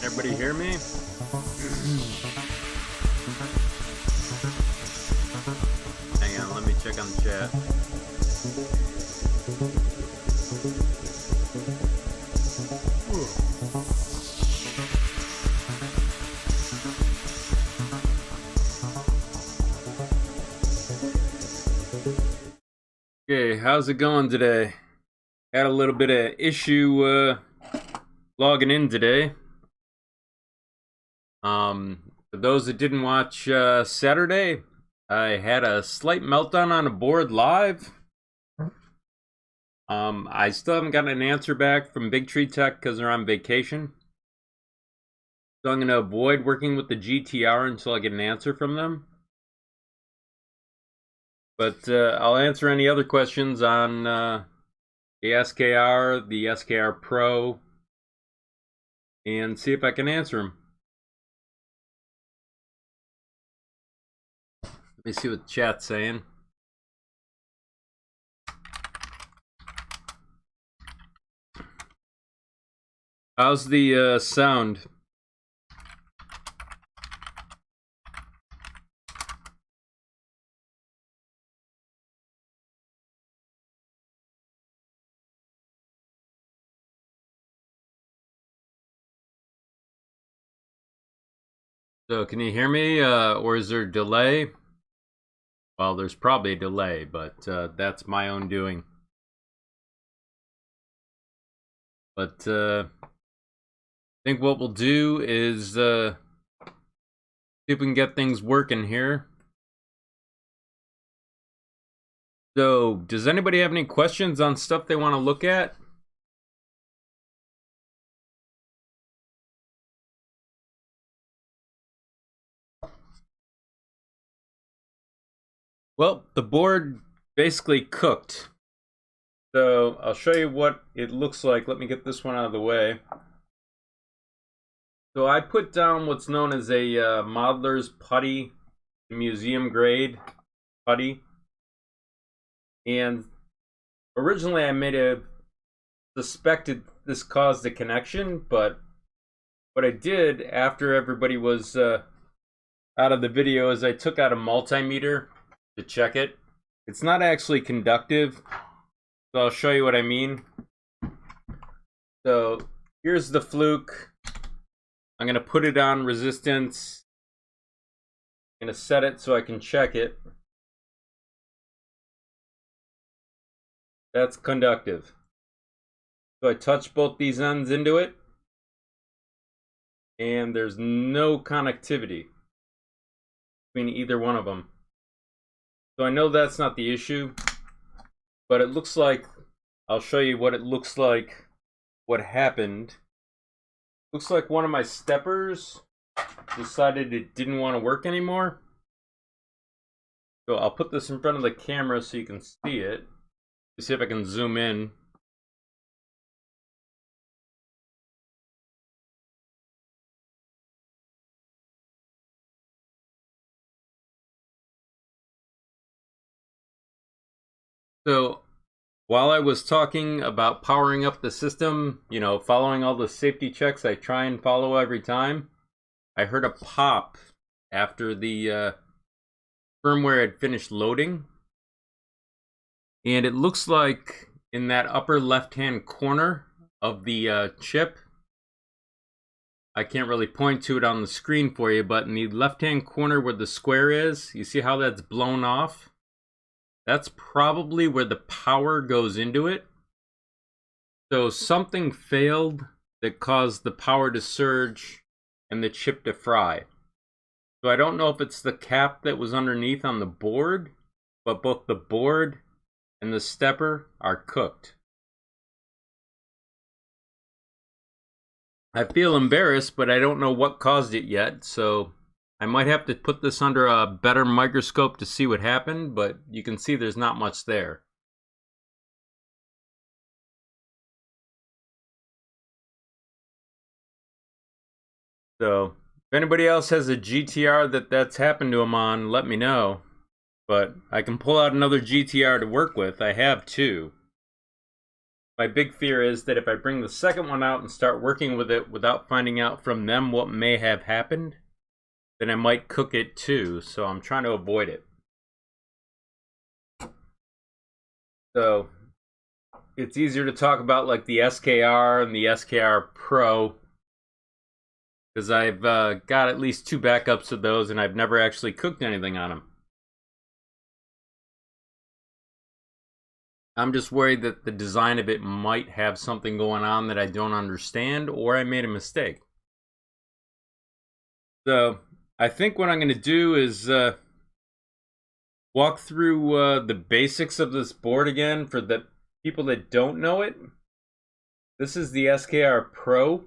Everybody hear me? Hang on, let me check on the chat. Okay, how's it going today? Had a little bit of issue logging in today. For those that didn't watch Saturday, I had a slight meltdown on a board live. I still haven't gotten an answer back from Big Tree Tech because they're on vacation. So I'm going to avoid working with the GTR until I get an answer from them. But I'll answer any other questions on the SKR, the SKR Pro, and see if I can answer them. Let me see what the chat's saying. How's the sound? So can you hear me, or is there a delay? Well, there's probably a delay, but that's my own doing. But I think what we'll do is see if we can get things working here. So, does anybody have any questions on stuff they want to look at? Well, the board basically cooked. So I'll show you what it looks like. Let me get this one out of the way. So I put down what's known as a modeler's putty, museum grade putty. And originally I made a suspected this caused a connection, but what I did after everybody was out of the video is I took out a multimeter to check it. It's not actually conductive, so I'll show you what I mean. So here's the fluke. I'm going to put it on resistance. I'm going to set it so I can check it. That's conductive. So I touch both these ends into it, and there's no connectivity between either one of them. So I know that's not the issue, but it looks like, I'll show you what it looks like, what happened. Looks like one of my steppers decided it didn't want to work anymore. So I'll put this in front of the camera so you can see it. Let's see if I can zoom in. So while I was talking about powering up the system, you know, following all the safety checks I try and follow every time, I heard a pop after the firmware had finished loading. And it looks like in that upper left-hand corner of the chip, I can't really point to it on the screen for you, but in the left-hand corner where the square is, you see how that's blown off? That's probably where the power goes into it. So something failed that caused the power to surge and the chip to fry. So I don't know if it's the cap that was underneath on the board, but both the board and the stepper are cooked. I feel embarrassed, but I don't know what caused it yet, so I might have to put this under a better microscope to see what happened, but you can see there's not much there. So if anybody else has a GTR that's happened to them on, let me know. But I can pull out another GTR to work with. I have two. My big fear is that if I bring the second one out and start working with it without finding out from them what may have happened, then I might cook it too. So I'm trying to avoid it. So it's easier to talk about like the SKR and the SKR Pro, because I've got at least 2 backups of those and I've never actually cooked anything on them. I'm just worried that the design of it might have something going on that I don't understand, or I made a mistake. So I think what I'm going to do is walk through the basics of this board again for the people that don't know it. This is the SKR Pro.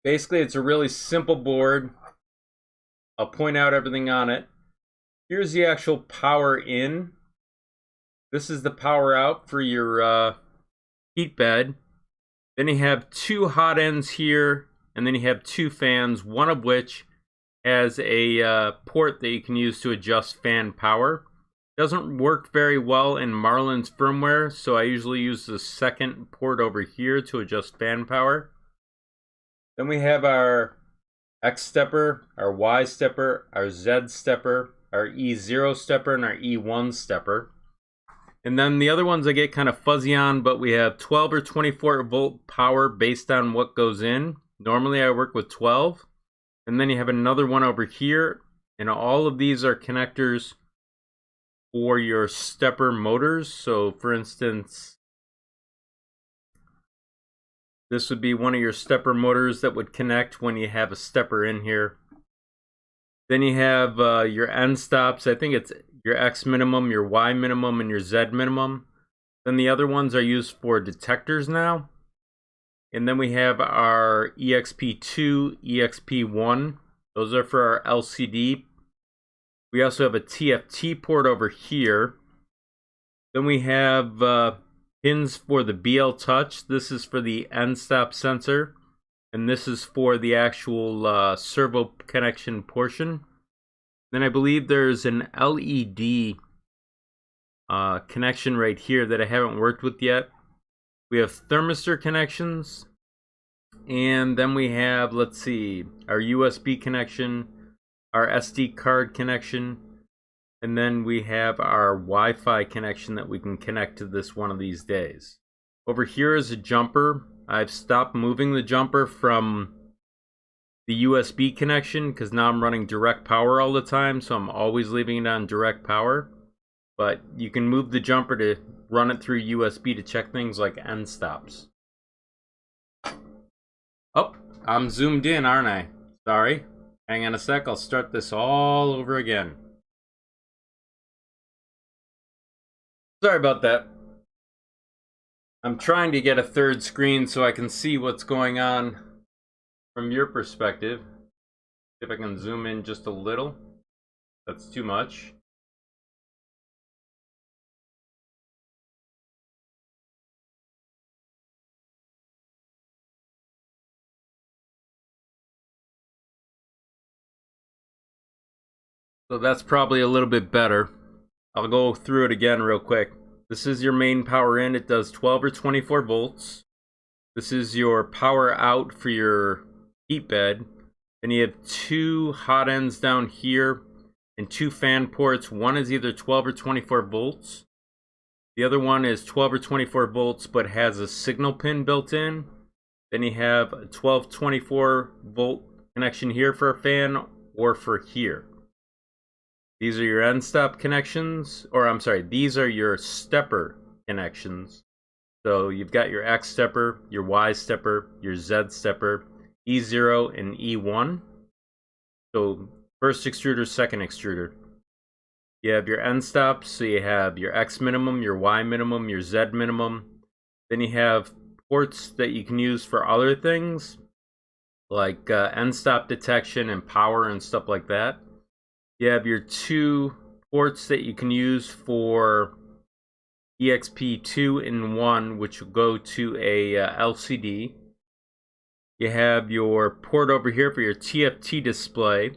Basically, it's a really simple board. I'll point out everything on it. Here's the actual power in. This is the power out for your heat bed. Then you have 2 hot ends here, and then you have 2 fans, one of which has a port that you can use to adjust fan power. Doesn't work very well in Marlin's firmware, so I usually use the second port over here to adjust fan power. Then we have our X stepper, our Y stepper, our Z stepper, our E0 stepper, and our E1 stepper. And then the other ones I get kind of fuzzy on, but we have 12 or 24 volt power based on what goes in. Normally I work with 12. And then you have another one over here. And all of these are connectors for your stepper motors. So for instance, this would be one of your stepper motors that would connect when you have a stepper in here. Then you have your end stops. I think it's your X minimum, your Y minimum, and your Z minimum. Then the other ones are used for detectors now. And then we have our EXP2, EXP1. Those are for our LCD. We also have a TFT port over here. Then we have pins for the BL Touch. This is for the end stop sensor. and this is for the actual servo connection portion. Then I believe there's an LED connection right here that I haven't worked with yet. We have thermistor connections, and then we have, let's see, our USB connection, our SD card connection, and then we have our Wi-Fi connection that we can connect to this one of these days. Over here is a jumper. I've stopped moving the jumper from the USB connection because now I'm running direct power all the time, so I'm always leaving it on direct power. But you can move the jumper to run it through USB to check things like end stops. Oh, I'm zoomed in, aren't I? Sorry. Hang on a sec, I'll start this all over again. Sorry about that. I'm trying to get a third screen so I can see what's going on from your perspective. See if I can zoom in just a little. That's too much. So that's probably a little bit better. I'll go through it again real quick. This is your main power in. It does 12 or 24 volts. This is your power out for your heat bed. Then you have two hot ends down here and two fan ports. One is either 12 or 24 volts. The other one is 12 or 24 volts but has a signal pin built in. Then you have a 12-24 volt connection here for a fan or for here. These are your end stop connections, or I'm sorry, these are your stepper connections. So you've got your X stepper, your Y stepper, your Z stepper, E0 and E1. So first extruder, second extruder. You have your end stops, so you have your X minimum, your Y minimum, your Z minimum. Then you have ports that you can use for other things, like end stop detection and power and stuff like that. You have your two ports that you can use for EXP2 and 1, which will go to a LCD. You have your port over here for your TFT display.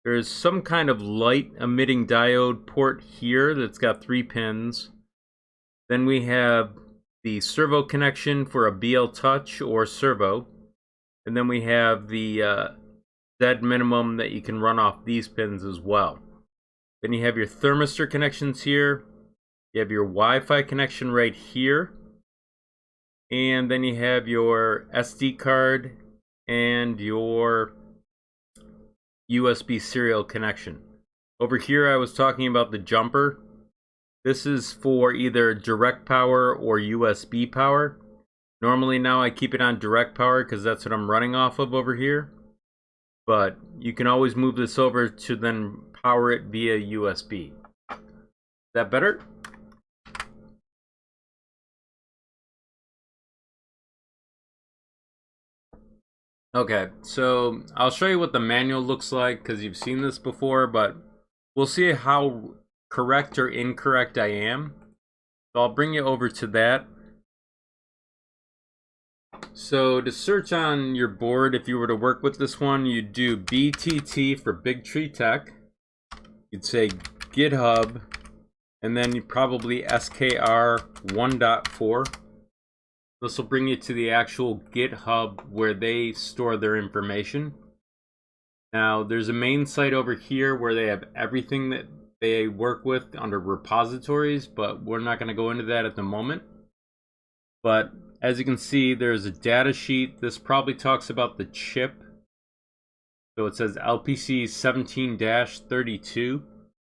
There's some kind of light emitting diode port here that's got 3 pins. Then we have the servo connection for a BL Touch or servo. And then we have the Z minimum that you can run off these pins as well. Then you have your thermistor connections here. You have your Wi-Fi connection right here. And then you have your SD card and your USB serial connection. Over here I was talking about the jumper. This is for either direct power or USB power. Normally now I keep it on direct power because that's what I'm running off of over here. But you can always move this over to then power it via USB. Is that better? Okay, so I'll show you what the manual looks like because you've seen this before, but we'll see how correct or incorrect I am. So I'll bring you over to that. So to search on your board, if you were to work with this one, you'd do BTT for Big Tree Tech. You'd say GitHub, and then you probably SKR 1.4. This will bring you to the actual GitHub where they store their information. Now, there's a main site over here where they have everything that they work with under repositories, but we're not going to go into that at the moment. But as you can see, there's a data sheet. This probably talks about the chip. So it says LPC 17-32.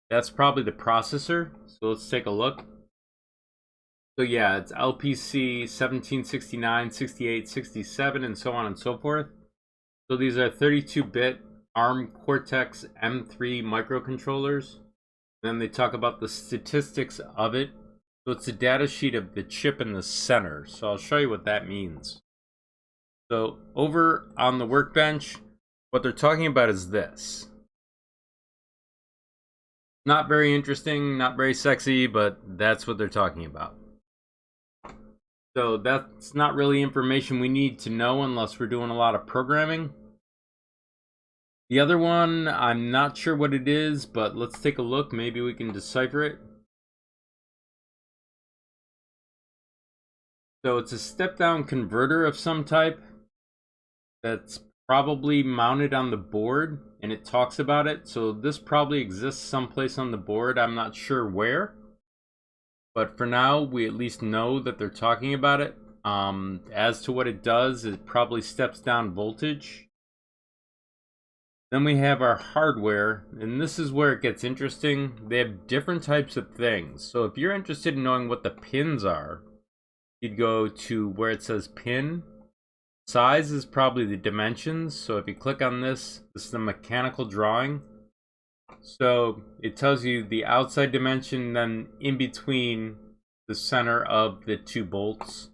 That's probably the processor. So let's take a look. So yeah, it's LPC 1769, 68, 67, and so on and so forth. So these are 32-bit ARM Cortex M3 microcontrollers. Then they talk about the statistics of it. So it's a data sheet of the chip in the center. So I'll show you what that means. So over on the workbench, what they're talking about is this. Not very interesting, not very sexy, but that's what they're talking about. So that's not really information we need to know unless we're doing a lot of programming. The other one, I'm not sure what it is, but let's take a look. Maybe we can decipher it. So it's a step-down converter of some type that's probably mounted on the board, and it talks about it. So this probably exists someplace on the board. I'm not sure where. But for now, we at least know that they're talking about it. As to what it does, it probably steps down voltage. Then we have our hardware, and this is where it gets interesting. They have different types of things. So if you're interested in knowing what the pins are, you'd go to where it says pin. Size is probably the dimensions. So if you click on this, this is the mechanical drawing. So it tells you the outside dimension, then in between the center of the two bolts.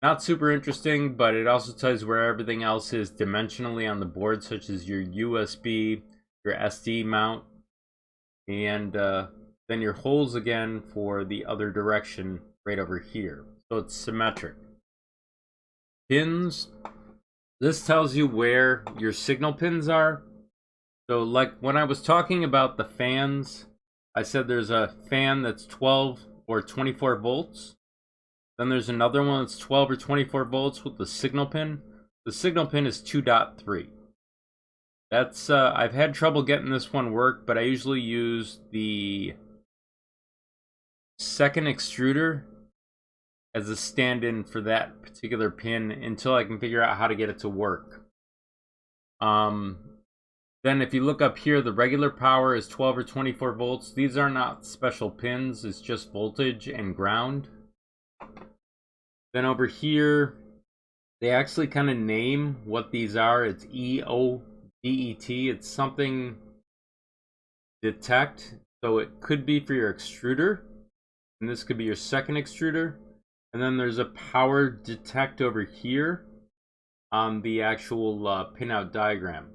Not super interesting, but it also tells you where everything else is dimensionally on the board, such as your USB, your SD mount, and then your holes again for the other direction right over here. So it's symmetric. Pins. This tells you where your signal pins are. So like when I was talking about the fans, I said there's a fan that's 12 or 24 volts. Then there's another one that's 12 or 24 volts with the signal pin. The signal pin is 2.3. That's I've had trouble getting this one work, but I usually use the second extruder as a stand-in for that particular pin until I can figure out how to get it to work. Then if you look up here, the regular power is 12 or 24 volts. These are not special pins, it's just voltage and ground. Then over here, they actually kind of name what these are. It's EODET. It's something detect. So it could be for your extruder. And this could be your second extruder. And then there's a power detect over here on the actual pinout diagram.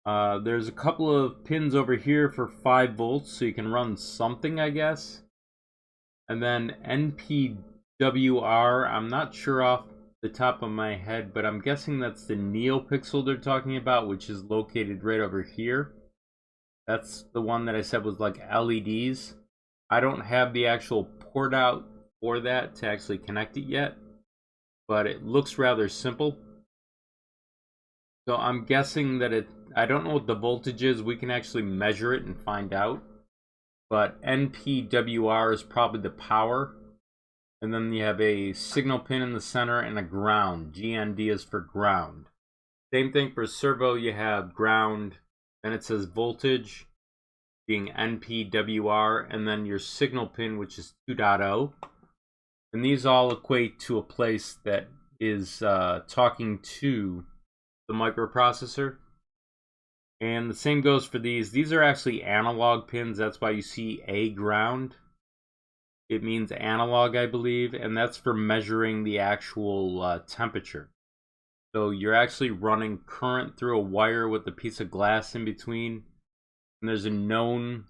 There's a couple of pins over here for 5 volts, so you can run something, I guess. And then NPWR, I'm not sure off the top of my head, but I'm guessing that's the NeoPixel they're talking about, which is located right over here. That's the one that I said was like LEDs. I don't have the actual port out for that to actually connect it yet, but it looks rather simple. So I'm guessing that I don't know what the voltage is. We can actually measure it and find out. But NPWR is probably the power. And then you have a signal pin in the center and a ground. GND is for ground. Same thing for servo, you have ground. Then it says voltage being NPWR. And then your signal pin, which is 2.0. And these all equate to a place that is talking to the microprocessor. And the same goes for these. These are actually analog pins. That's why you see a ground. It means analog, I believe, and that's for measuring the actual temperature. So you're actually running current through a wire with a piece of glass in between. And there's a known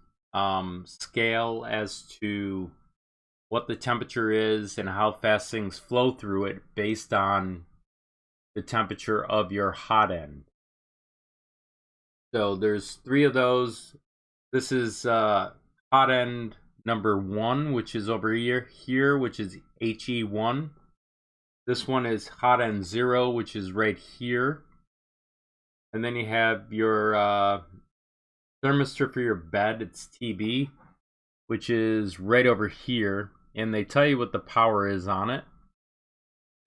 scale as to what the temperature is and how fast things flow through it based on the temperature of your hot end. So there's 3 of those. This is hot end number 1, which is over here, which is HE1. This one is hot end 0, which is right here. And then you have your thermistor for your bed. It's TB, which is right over here. And they tell you what the power is on it.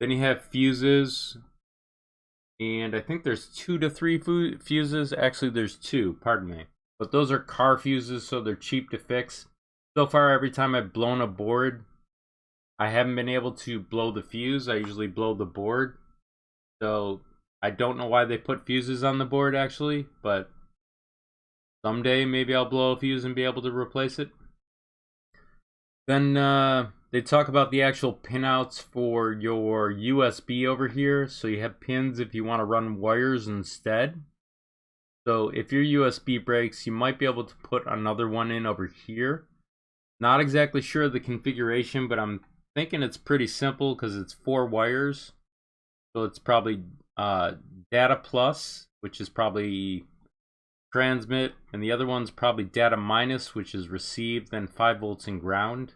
Then you have fuses. And I think there's 2 to 3 fuses. Actually, there's 2, pardon me. But those are car fuses, so they're cheap to fix. So far, every time I've blown a board, I haven't been able to blow the fuse. I usually blow the board. So I don't know why they put fuses on the board, actually. But someday, maybe I'll blow a fuse and be able to replace it. Then they talk about the actual pinouts for your USB over here. So you have pins if you want to run wires instead. So if your USB breaks, you might be able to put another one in over here. Not exactly sure of the configuration, but I'm thinking it's pretty simple because it's 4 wires. So it's probably data plus, which is probably transmit, and the other one's probably data minus, which is receive, then 5 volts and ground.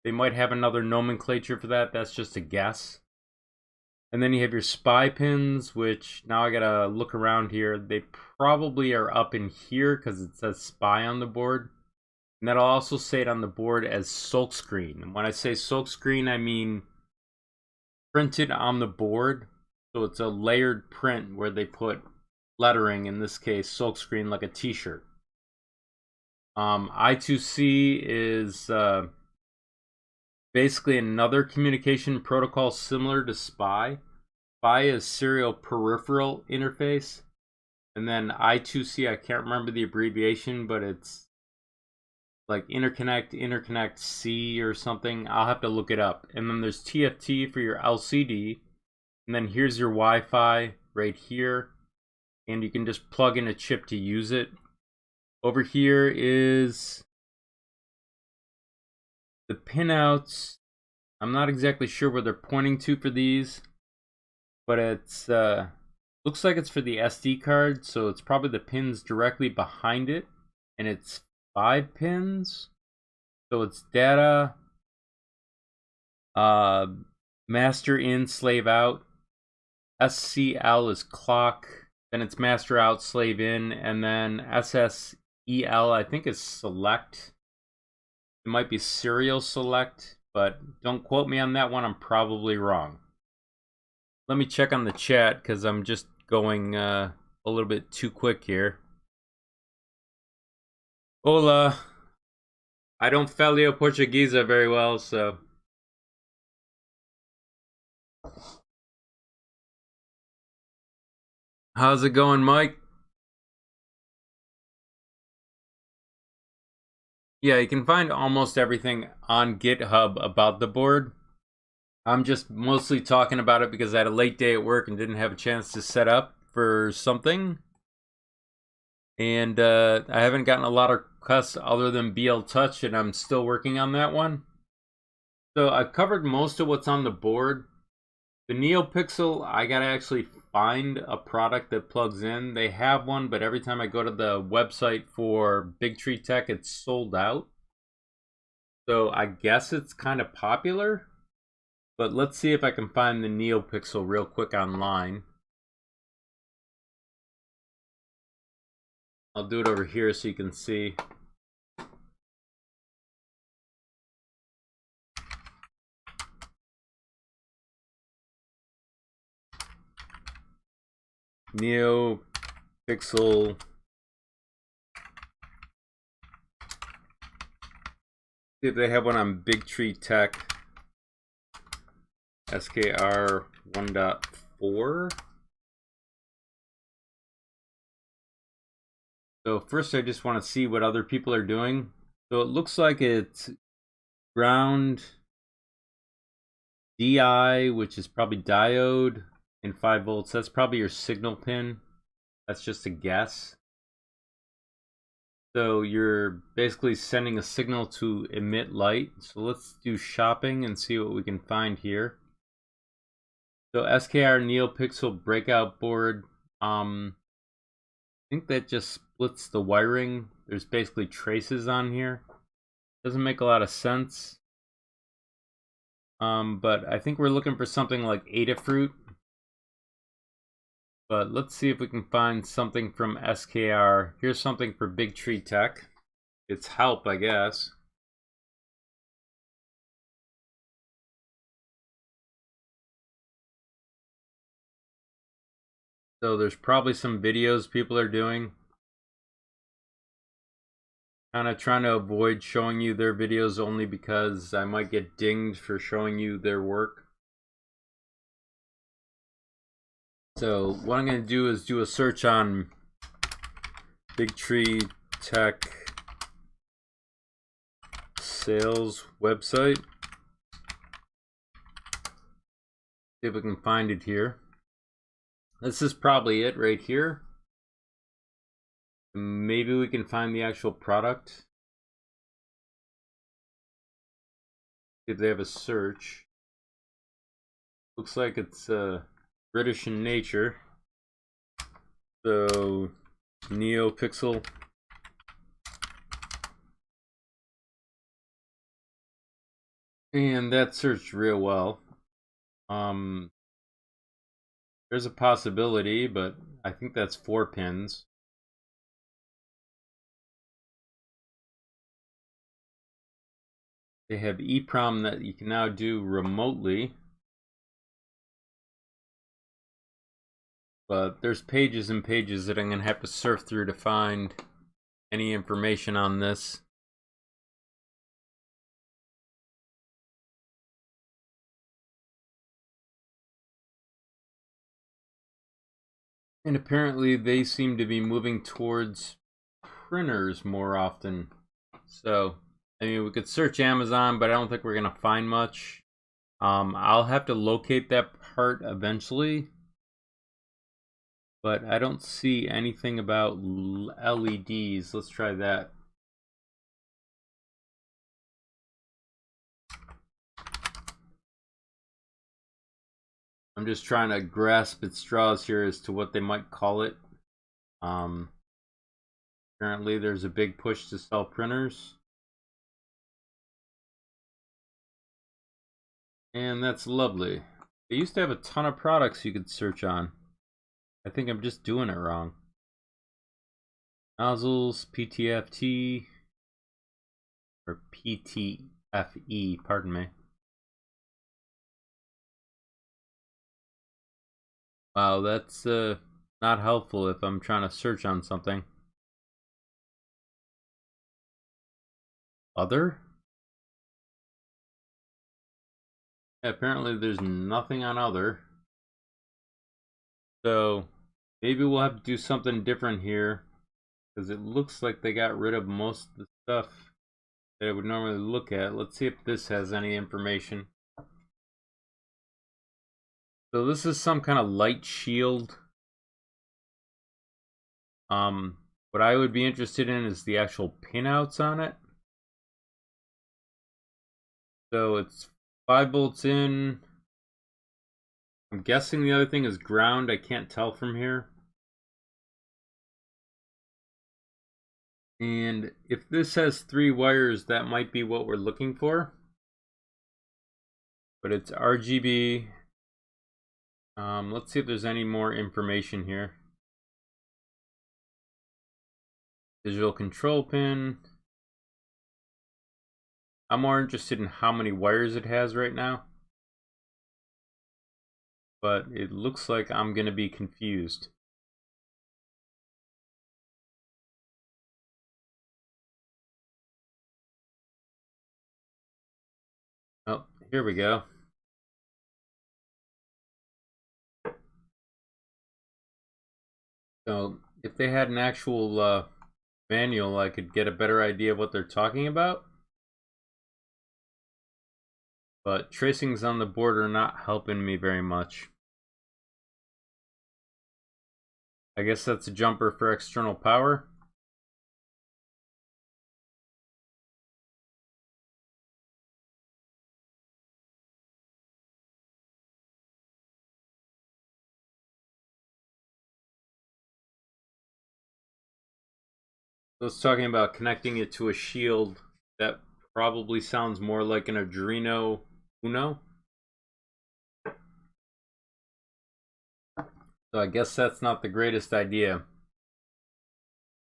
They might have another nomenclature for that. That's just a guess. And then you have your SPI pins, which now I gotta look around here. They probably are up in here because it says SPI on the board. And that'll also say it on the board as silkscreen. And when I say silkscreen, I mean printed on the board. So it's a layered print where they put lettering, in this case silkscreen, like a t-shirt. I2C is basically another communication protocol similar to SPI. SPI is serial peripheral interface, and then I2C, I can't remember the abbreviation, but it's like interconnect C or something. I'll have to look it up. And then there's TFT for your LCD, and then here's your Wi-Fi right here, and you can just plug in a chip to use it. Over here is the pinouts. I'm not exactly sure where they're pointing to for these, but it's looks like it's for the SD card, so it's probably the pins directly behind it, and it's 5 pins. So it's data, master in, slave out. SCL is clock, then it's master out, slave in, and then SSEL I think is select. It might be serial select, but don't quote me on that one. I'm probably wrong. Let me check on the chat because I'm just going a little bit too quick here. Hola. I don't falio Portuguese very well, so. How's it going, Mike? Yeah, you can find almost everything on GitHub about the board. I'm just mostly talking about it because I had a late day at work and didn't have a chance to set up for something. And I haven't gotten a lot of requests other than BL Touch, and I'm still working on that one. So I've covered most of what's on the board. The NeoPixel, I gotta actually find a product that plugs in. They have one, but every time I go to the website for Big Tree Tech, it's sold out. So I guess it's kind of popular. But let's see if I can find the NeoPixel real quick online. I'll do it over here so you can see. NeoPixel. See if they have one on Big Tree Tech. SKR 1.4. So first I just want to see what other people are doing. So it looks like it's ground, DI, which is probably diode, and 5 volts. That's probably your signal pin. That's just a guess. So you're basically sending a signal to emit light. So let's do shopping and see what we can find here. So SKR NeoPixel breakout board. I think that just splits the wiring. There's basically traces on here. Doesn't make a lot of sense. But I think we're looking for something like Adafruit. But let's see if we can find something from SKR. Here's something for Big Tree Tech. It's help, I guess. So there's probably some videos people are doing. Kind of trying to avoid showing you their videos only because I might get dinged for showing you their work. So what I'm going to do is do a search on Big Tree Tech sales website. See if we can find it here. This is probably it right here. Maybe we can find the actual product. If they have a search. Looks like it's British in nature. So NeoPixel. And that searched real well. There's a possibility, but I think that's 4 pins. They have EEPROM that you can now do remotely. But there's pages and pages that I'm going to have to surf through to find any information on this. And apparently they seem to be moving towards printers more often. So, I mean, we could search Amazon, but I don't think we're going to find much. I'll have to locate that part eventually. But I don't see anything about LEDs. Let's try that. I'm just trying to grasp at straws here as to what they might call it. Apparently there's a big push to sell printers. And that's lovely. They used to have a ton of products you could search on. I think I'm just doing it wrong. Nozzles, PTFE, or PTFE, pardon me. Wow, that's not helpful if I'm trying to search on something. Other? Yeah, apparently there's nothing on other. So maybe we'll have to do something different here, because it looks like they got rid of most of the stuff that I would normally look at. Let's see if this has any information. So this is some kind of light shield. What I would be interested in is the actual pinouts on it. So it's 5 volts in. I'm guessing the other thing is ground. I can't tell from here. And if this has 3 wires, that might be what we're looking for. But it's RGB. Let's see if there's any more information here. Digital control pin. I'm more interested in how many wires it has right now. But it looks like I'm going to be confused. Oh, here we go. So if they had an actual manual, I could get a better idea of what they're talking about. But tracings on the board are not helping me very much. I guess that's a jumper for external power. So it's talking about connecting it to a shield. That probably sounds more like an Arduino Uno. So I guess that's not the greatest idea.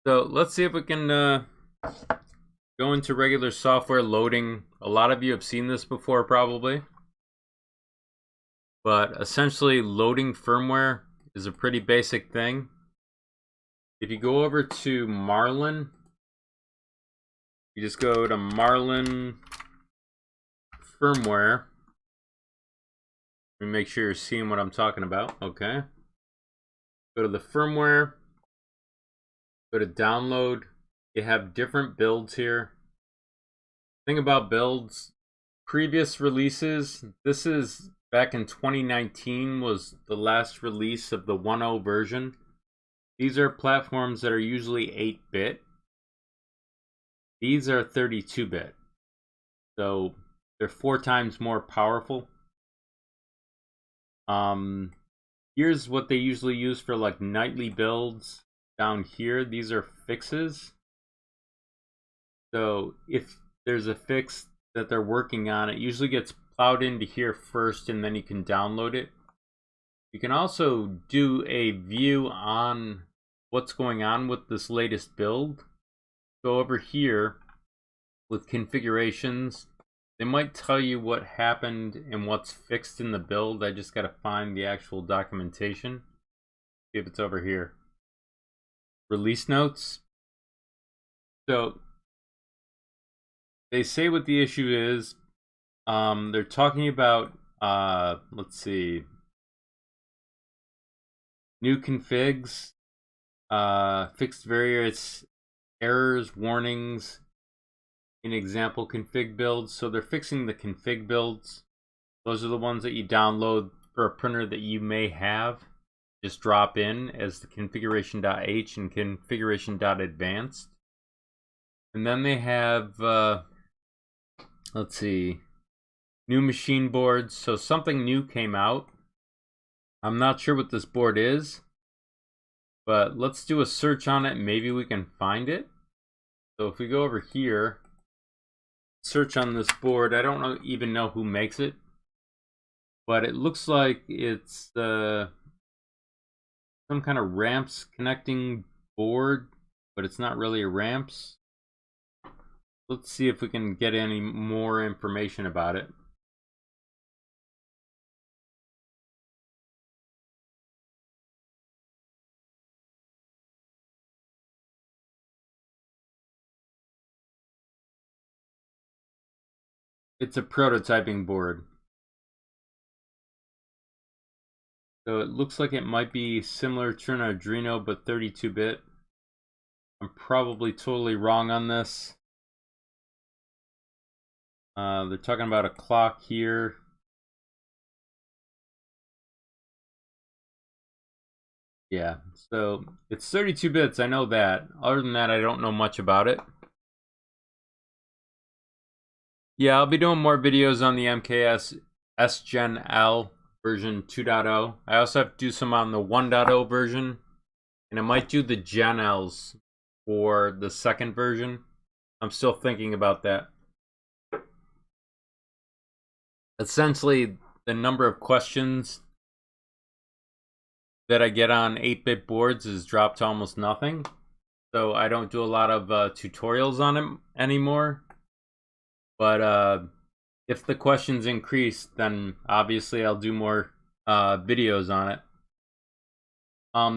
So let's see if we can go into regular software loading. A lot of you have seen this before probably. But essentially loading firmware is a pretty basic thing. If you go over to Marlin, you just go to Marlin firmware. Let me make sure you're seeing what I'm talking about. Okay. Go to the firmware. Go to download. You have different builds here. Thing about builds, previous releases, this is back in 2019 was the last release of the 1.0 version. These are platforms that are usually 8-bit. These are 32-bit. So They're 4 times more powerful. Here's what they usually use for like nightly builds. Down here, these are fixes. So if there's a fix that they're working on, it usually gets plowed into here first, and then you can download it. You can also do a view on what's going on with this latest build. So over here with configurations, they might tell you what happened and what's fixed in the build. I just got to find the actual documentation. See if it's over here. Release notes. So they say what the issue is. They're talking about, let's see, new configs, fixed various errors, warnings in example config builds. So they're fixing the config builds. Those are the ones that you download for a printer that you may have. Just drop in as the configuration.h and configuration.advanced. And then they have, let's see, new machine boards. So something new came out. I'm not sure what this board is, but let's do a search on it. Maybe we can find it. So if we go over here, search on this board, I don't even know who makes it, but it looks like it's some kind of ramps connecting board, but it's not really a ramps. Let's see if we can get any more information about it. It's a prototyping board. So it looks like it might be similar to an Arduino, but 32-bit. I'm probably totally wrong on this. They're talking about a clock here. Yeah, so it's 32 bits, I know that. Other than that, I don't know much about it. Yeah, I'll be doing more videos on the MKS S-Gen L version 2.0. I also have to do some on the 1.0 version, and I might do the Gen Ls for the second version. I'm still thinking about that. Essentially, the number of questions that I get on 8-bit boards is dropped to almost nothing. So I don't do a lot of tutorials on it anymore. But if the questions increase, then obviously I'll do more videos on it.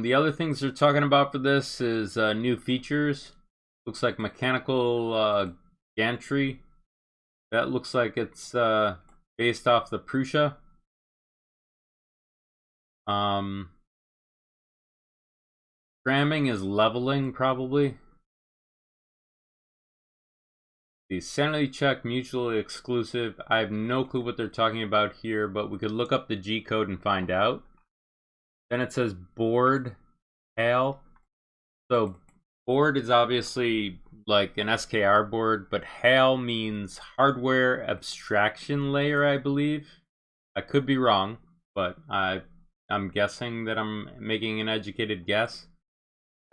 The other things they're talking about for this is new features. Looks like mechanical gantry. That looks like it's based off the Prusa. Cramming is leveling, probably. The sanity check, mutually exclusive. I have no clue what they're talking about here, but we could look up the G code and find out. Then it says board HAL. So board is obviously like an SKR board, but HAL means hardware abstraction layer, I believe. I could be wrong, but I'm guessing that I'm making an educated guess.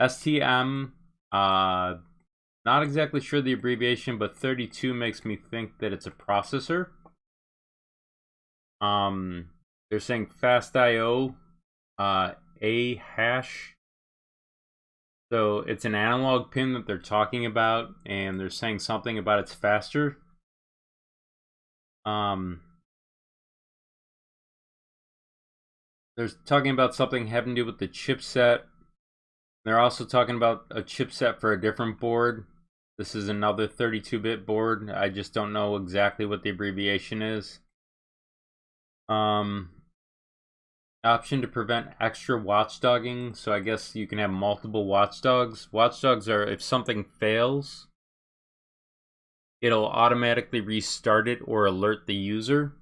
STM, not exactly sure the abbreviation, but 32 makes me think that it's a processor. They're saying fast IO, A hash. So it's an analog pin that they're talking about, and they're saying something about it's faster. They're talking about something having to do with the chipset. They're also talking about a chipset for a different board. This is another 32-bit board. I just don't know exactly what the abbreviation is. Option to prevent extra watchdogging. So I guess you can have multiple watchdogs. Watchdogs are if something fails, it'll automatically restart it or alert the user.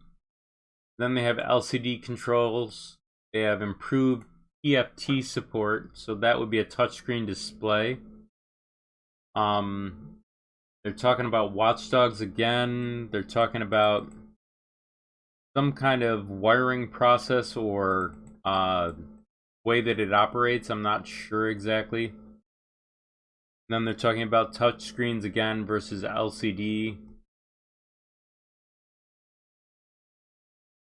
Then they have LCD controls. They have improved TFT support, so that would be a touchscreen display. They're talking about watchdogs again. They're talking about some kind of wiring process or way that it operates. I'm not sure exactly. Then they're talking about touch screens again versus LCD.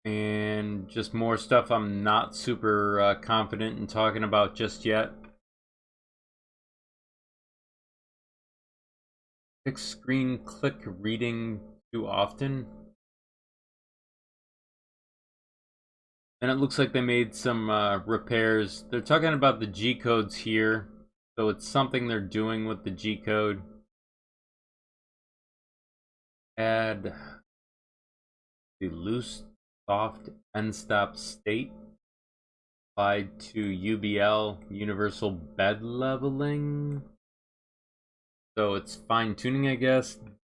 And just more stuff I'm not super confident in talking about just yet. Fixed screen click reading too often. And it looks like they made some repairs. They're talking about the G codes here. So it's something they're doing with the G code. Add the loose soft end stop state applied to UBL, universal bed leveling. So it's fine tuning, I guess.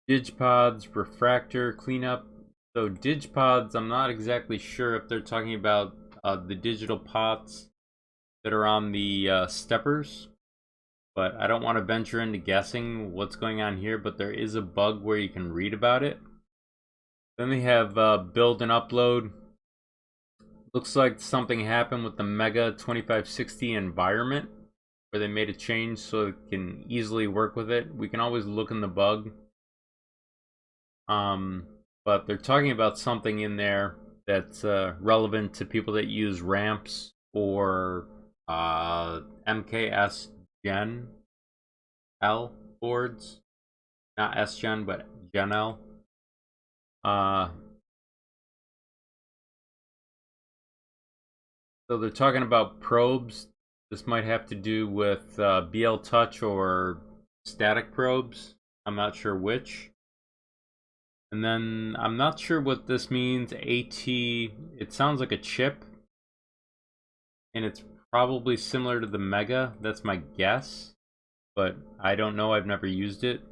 DigPods, refractor, cleanup. So DigPods, I'm not exactly sure if they're talking about the digital pots that are on the steppers, but I don't want to venture into guessing what's going on here, but there is a bug where you can read about it. Then they have build and upload. Looks like something happened with the Mega 2560 environment where they made a change so it can easily work with it. We can always look in the bug. But they're talking about something in there that's relevant to people that use ramps or MKS Gen L boards. Not S-Gen, but Gen L. So they're talking about probes. This might have to do with BL Touch or static probes. I'm not sure which. And then I'm not sure what this means. AT, it sounds like a chip. And it's probably similar to the Mega. That's my guess. But I don't know. I've never used it.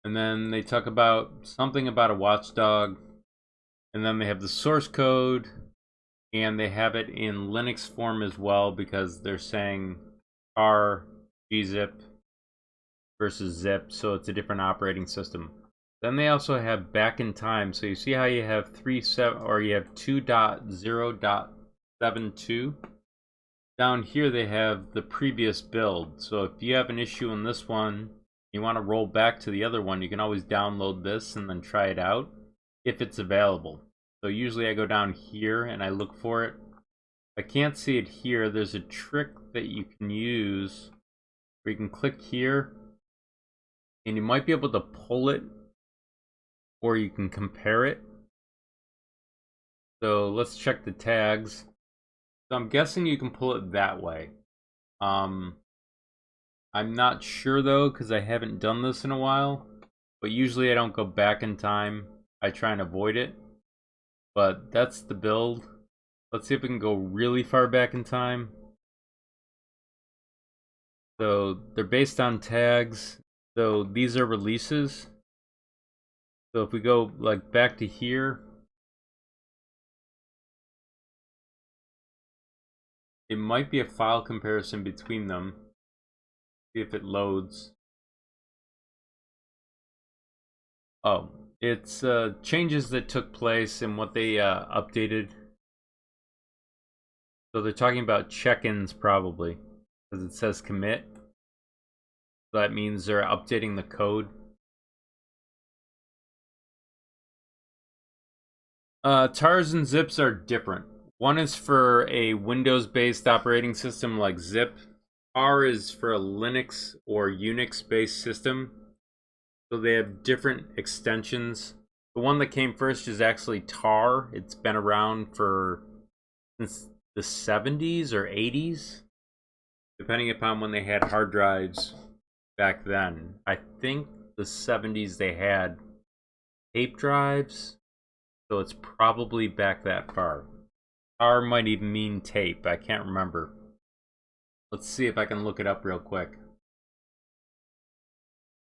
And then they talk about something about a watchdog. And then they have the source code. And they have it in Linux form as well because they're saying R, gzip versus zip. So it's a different operating system. Then they also have back in time. So you see how you have 2.0.72. Down here they have the previous build. So if you have an issue in this one, you want to roll back to the other one, you can always download this and then try it out if it's available. So usually I go down here and I look for it. I can't see it here. There's a trick that you can use where you can click here and you might be able to pull it, or you can compare it. So let's check the tags. So I'm guessing you can pull it that way. I'm not sure though, because I haven't done this in a while. But usually I don't go back in time. I try and avoid it. But that's the build. Let's see if we can go really far back in time. So they're based on tags. So these are releases. So if we go like back to here, it might be a file comparison between them. See if it loads. Oh, it's changes that took place and what they updated. So they're talking about check-ins probably, because it says commit. So that means they're updating the code. Tars and zips are different. One is for a Windows-based operating system like zip. Tar is for a Linux or Unix-based system. So they have different extensions. The one that came first is actually tar. It's been around for since the 70s or 80s, depending upon when they had hard drives back then. I think the 70s they had tape drives. So it's probably back that far. R might even mean tape. I can't remember. Let's see if I can look it up real quick.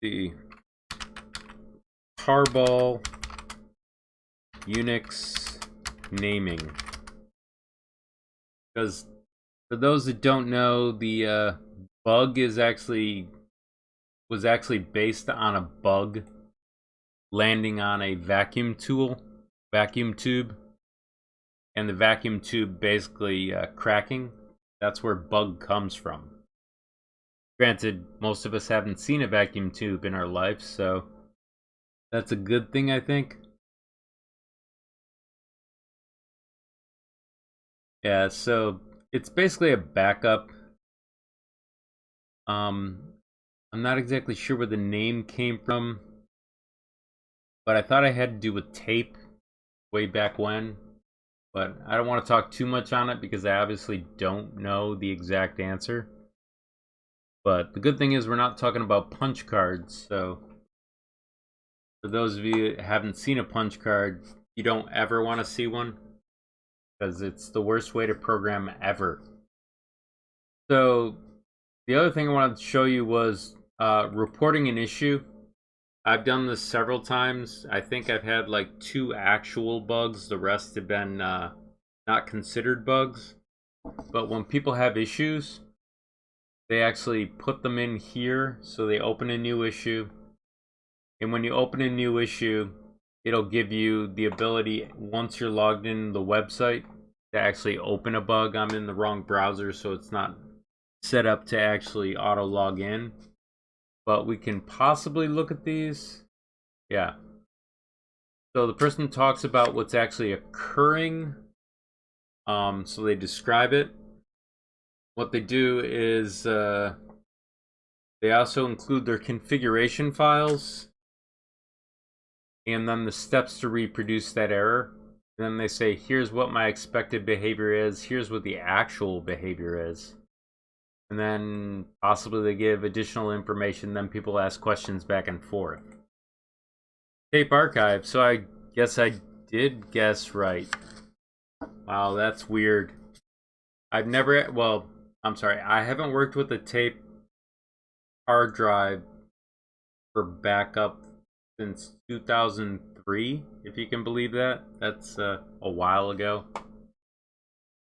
The Tarball Unix naming. Because for those that don't know, the bug was actually based on a bug landing on a vacuum tool. vacuum tube, and the vacuum tube basically cracking. That's where bug comes from. Granted, most of us haven't seen a vacuum tube in our life, so that's a good thing, I think. Yeah, so it's basically a backup. I'm not exactly sure where the name came from, but I thought I had to do with tape way back when. But I don't want to talk too much on it because I obviously don't know the exact answer. But the good thing is we're not talking about punch cards, so for those of you that haven't seen a punch card, you don't ever want to see one because it's the worst way to program ever. So the other thing I wanted to show you was reporting an issue. I've done this several times. I think I've had like 2 actual bugs. The rest have been not considered bugs. But when people have issues, they actually put them in here. So they open a new issue. And when you open a new issue, it'll give you the ability, once you're logged in the website, to actually open a bug. I'm in the wrong browser, so it's not set up to actually auto log in. But we can possibly look at these. Yeah. So the person talks about what's actually occurring. So they describe it. What they do is they also include their configuration files and then the steps to reproduce that error. And then they say, here's what my expected behavior is. Here's what the actual behavior is. And then possibly they give additional information. Then people ask questions back and forth. Tape archive. So I guess I did guess right. Wow, that's weird. I've never, well, I'm sorry. I haven't worked with a tape hard drive for backup since 2003, if you can believe that. That's a while ago.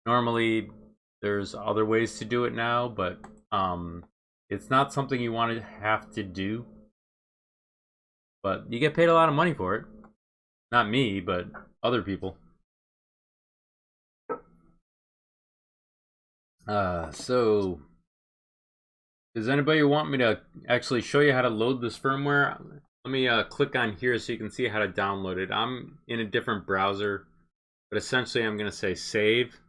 Normally, there's other ways to do it now, but it's not something you want to have to do. But you get paid a lot of money for it. Not me, but other people. So does anybody want me to actually show you how to load this firmware? Let me click on here so you can see how to download it. I'm in a different browser, but essentially I'm going to say save.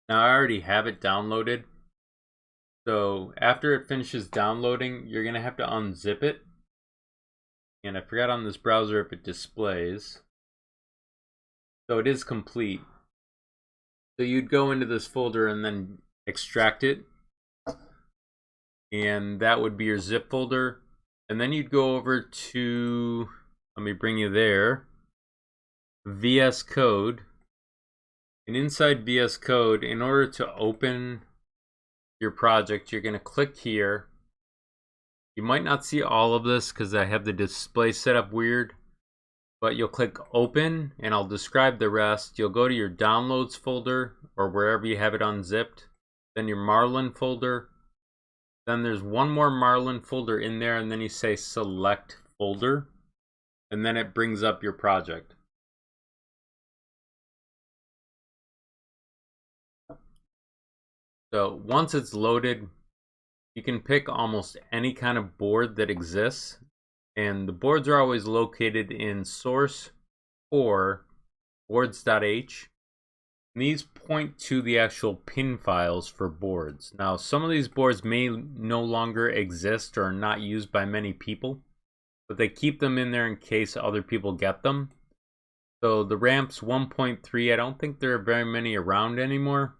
Now I already have it downloaded. So after it finishes downloading, you're going to have to unzip it. And I forgot on this browser if it displays. So it is complete. So you'd go into this folder and then extract it. And that would be your zip folder. And then you'd go over to, let me bring you there, VS Code. And inside VS Code, in order to open your project, you're going to click here. You might not see all of this because I have the display set up weird. But you'll click open and I'll describe the rest. You'll go to your downloads folder or wherever you have it unzipped. Then your Marlin folder. Then there's one more Marlin folder in there, and then you say select folder. And then it brings up your project. So once it's loaded, you can pick almost any kind of board that exists. And the boards are always located in source or boards.h. These point to the actual pin files for boards. Now, some of these boards may no longer exist or are not used by many people, but they keep them in there in case other people get them. So the ramps 1.3, I don't think there are very many around anymore.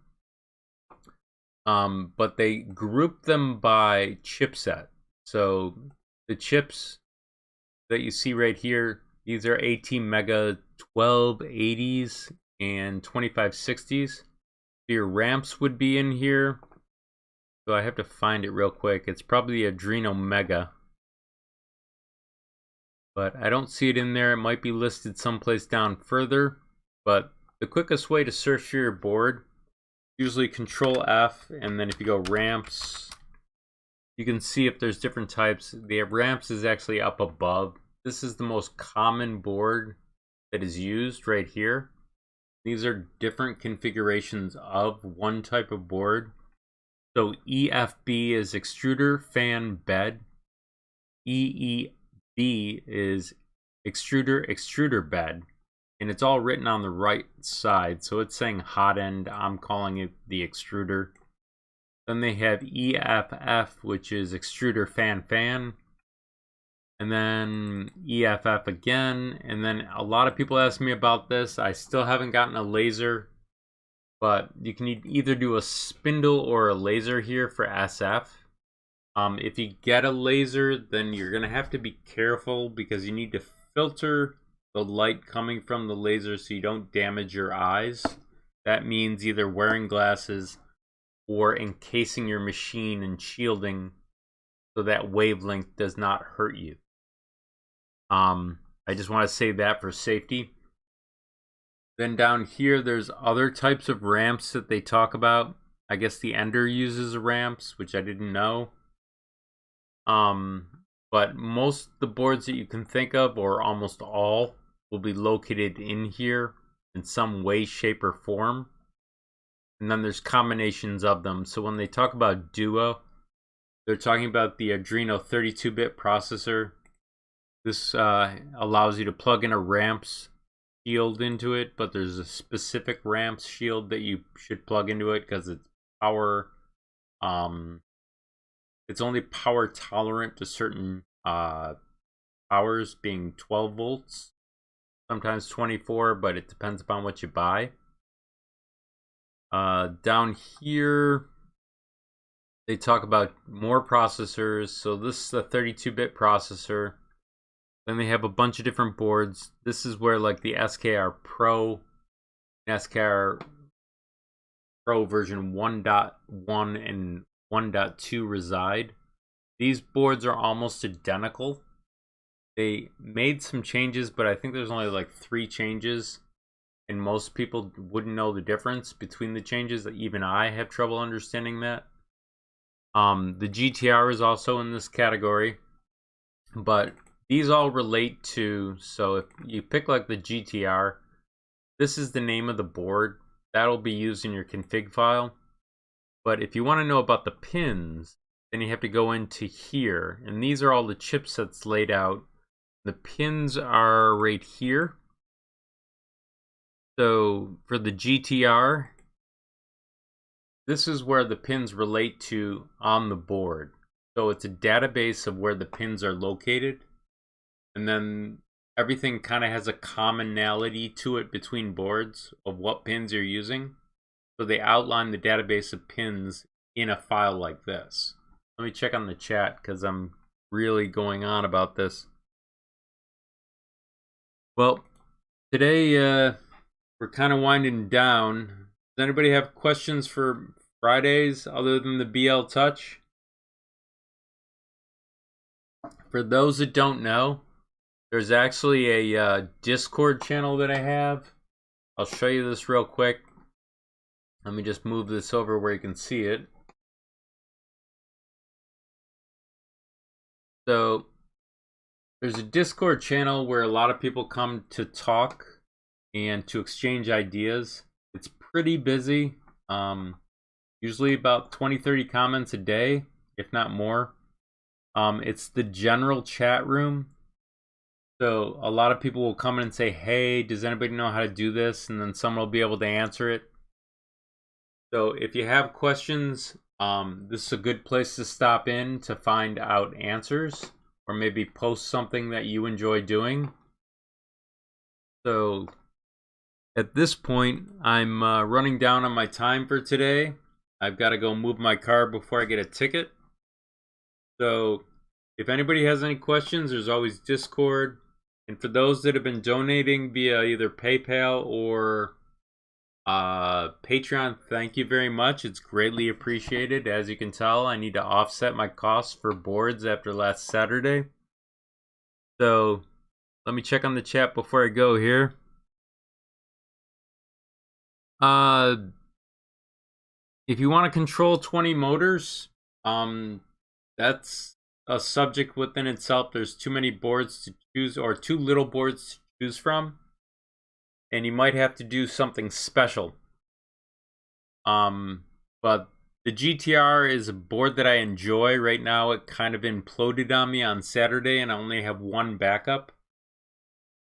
But they group them by chipset. So the chips that you see right here, these are ATmega 1280s and 2560s. Your ramps would be in here. So I have to find it real quick. It's probably Adreno Mega. But I don't see it in there. It might be listed someplace down further. But the quickest way to search for your board, usually Control F, and then if you go ramps, you can see if there's different types. The ramps is actually up above. This is the most common board that is used right here. These are different configurations of one type of board. So EFB is extruder fan bed. EEB is extruder bed. And it's all written on the right side. So it's saying hot end. I'm calling it the extruder. Then they have EFF, which is extruder fan. And then EFF again. And then a lot of people ask me about this. I still haven't gotten a laser. But you can either do a spindle or a laser here for SF. If you get a laser, then you're going to have to be careful because you need to filter the light coming from the laser so you don't damage your eyes. That means either wearing glasses or encasing your machine in shielding so that wavelength does not hurt you. I just want to say that for safety. Then down here, there's other types of ramps that they talk about. I guess the Ender uses ramps, which I didn't know. But most of the boards that you can think of, or almost all, will be located in here in some way, shape, or form. And then there's combinations of them. So when they talk about Duo, they're talking about the Adreno 32-bit processor. This allows you to plug in a ramps shield into it, but there's a specific ramps shield that you should plug into it because it's power. It's only power tolerant to certain powers, being 12 volts, sometimes 24, but it depends upon what you buy. Down here, they talk about more processors. So this is a 32-bit processor. Then they have a bunch of different boards. This is where like the SKR Pro, SKR Pro version 1.1 and 1.2 reside. These boards are almost identical. They made some changes, but I think there's only like 3 changes. And most people wouldn't know the difference between the changes. Even I have trouble understanding that. The GTR is also in this category. But these all relate to, so if you pick like the GTR, this is the name of the board. That'll be used in your config file. But if you want to know about the pins, then you have to go into here. And these are all the chipsets laid out. The pins are right here. So for the GTR, this is where the pins relate to on the board. So it's a database of where the pins are located. And then everything kind of has a commonality to it between boards of what pins you're using. So they outline the database of pins in a file like this. Let me check on the chat because I'm really going on about this. Well, today we're kind of winding down. Does anybody have questions for Fridays other than the BL Touch? For those that don't know, there's actually a Discord channel that I have. I'll show you this real quick. Let me just move this over where you can see it. So there's a Discord channel where a lot of people come to talk and to exchange ideas. It's pretty busy. Usually about 20-30 comments a day, if not more. It's the general chat room. So a lot of people will come in and say, hey, does anybody know how to do this? And then someone will be able to answer it. So if you have questions, this is a good place to stop in to find out answers, or maybe post something that you enjoy doing. So at this point, I'm running down on my time for today. I've got to go move my car before I get a ticket. So if anybody has any questions, there's always Discord. And for those that have been donating via either PayPal or Patreon, thank you very much. It's greatly appreciated. As you can tell, I need to offset my costs for boards after last Saturday. So let me check on the chat before I go here. If you want to control 20 motors, that's a subject within itself. There's too many boards to choose, or too little boards to choose from. and you might have to do something special. But the GTR is a board that I enjoy. Right now it kind of imploded on me on Saturday and I only have one backup.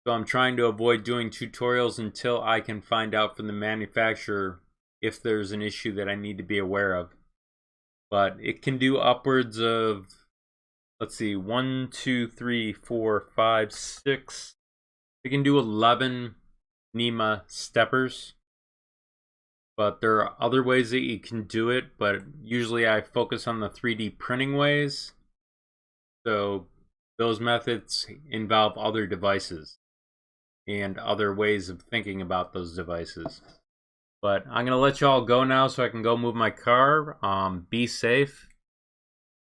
So I'm trying to avoid doing tutorials until I can find out from the manufacturer if there's an issue that I need to be aware of. But it can do upwards of, let's see, 1, 2, 3, 4, 5, 6. It can do 11 NEMA steppers. But there are other ways that you can do it, but usually I focus on the 3D printing ways. So those methods involve other devices and other ways of thinking about those devices. But I'm going to let you all go now so I can go move my car. Be safe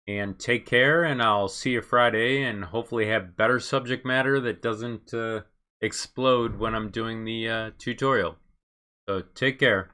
and take care, and I'll see you Friday and hopefully have better subject matter that doesn't explode when I'm doing the tutorial. So take care.